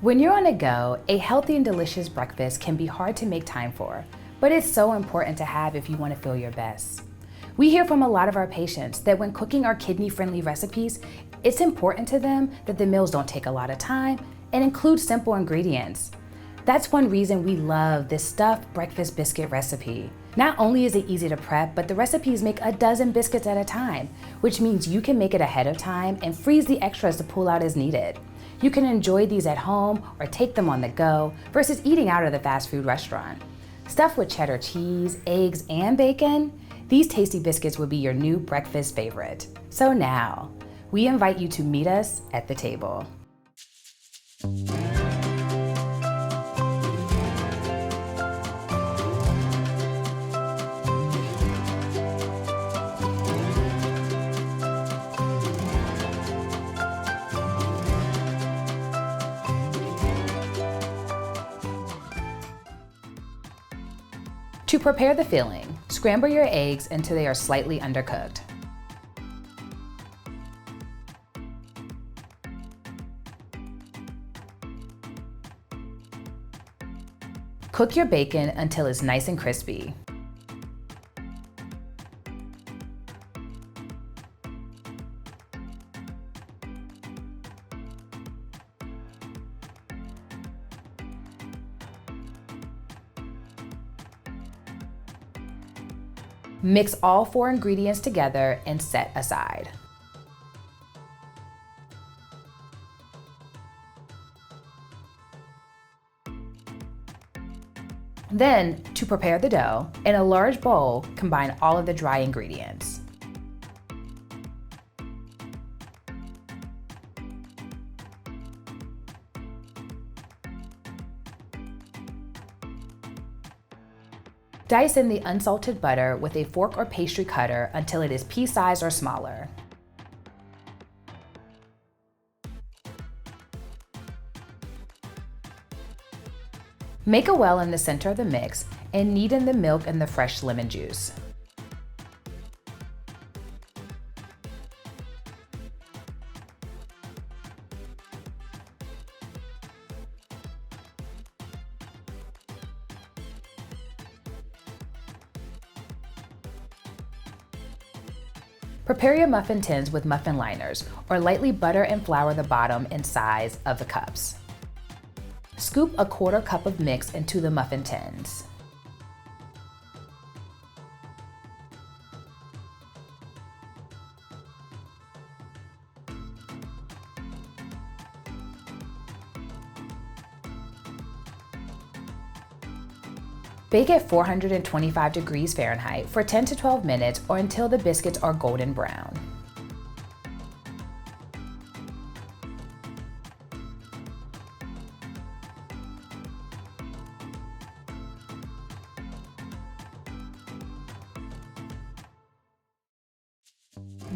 When you're on the go, a healthy and delicious breakfast can be hard to make time for, but it's so important to have if you want to feel your best. We hear from a lot of our patients that when cooking our kidney-friendly recipes, it's important to them that the meals don't take a lot of time and include simple ingredients. That's one reason we love this stuffed breakfast biscuit recipe. Not only is it easy to prep, but the recipes make a dozen biscuits at a time, which means you can make it ahead of time and freeze the extras to pull out as needed. You can enjoy these at home or take them on the go versus eating out of the fast food restaurant. Stuffed with cheddar cheese, eggs, and bacon, these tasty biscuits will be your new breakfast favorite. So now, we invite you to meet us at the table. To prepare the filling, scramble your eggs until they are slightly undercooked. Cook your bacon until it's nice and crispy. Mix all 4 ingredients together and set aside. Then, to prepare the dough, in a large bowl, combine all of the dry ingredients. Dice in the unsalted butter with a fork or pastry cutter until it is pea-sized or smaller. Make a well in the center of the mix and knead in the milk and the fresh lemon juice. Prepare your muffin tins with muffin liners, or lightly butter and flour the bottom and sides of the cups. Scoop a 1/4 cup of mix into the muffin tins. Bake at 425 degrees Fahrenheit for 10 to 12 minutes or until the biscuits are golden brown.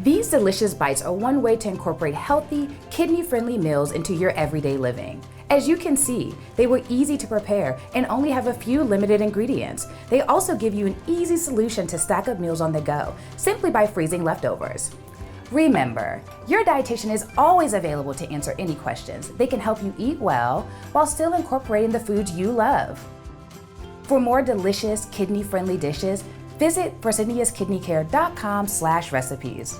These delicious bites are one way to incorporate healthy, kidney-friendly meals into your everyday living. As you can see, they were easy to prepare and only have a few limited ingredients. They also give you an easy solution to stack up meals on the go, simply by freezing leftovers. Remember, your dietitian is always available to answer any questions. They can help you eat well while still incorporating the foods you love. For more delicious, kidney-friendly dishes, visit FreseniusKidneyCare.com/recipes.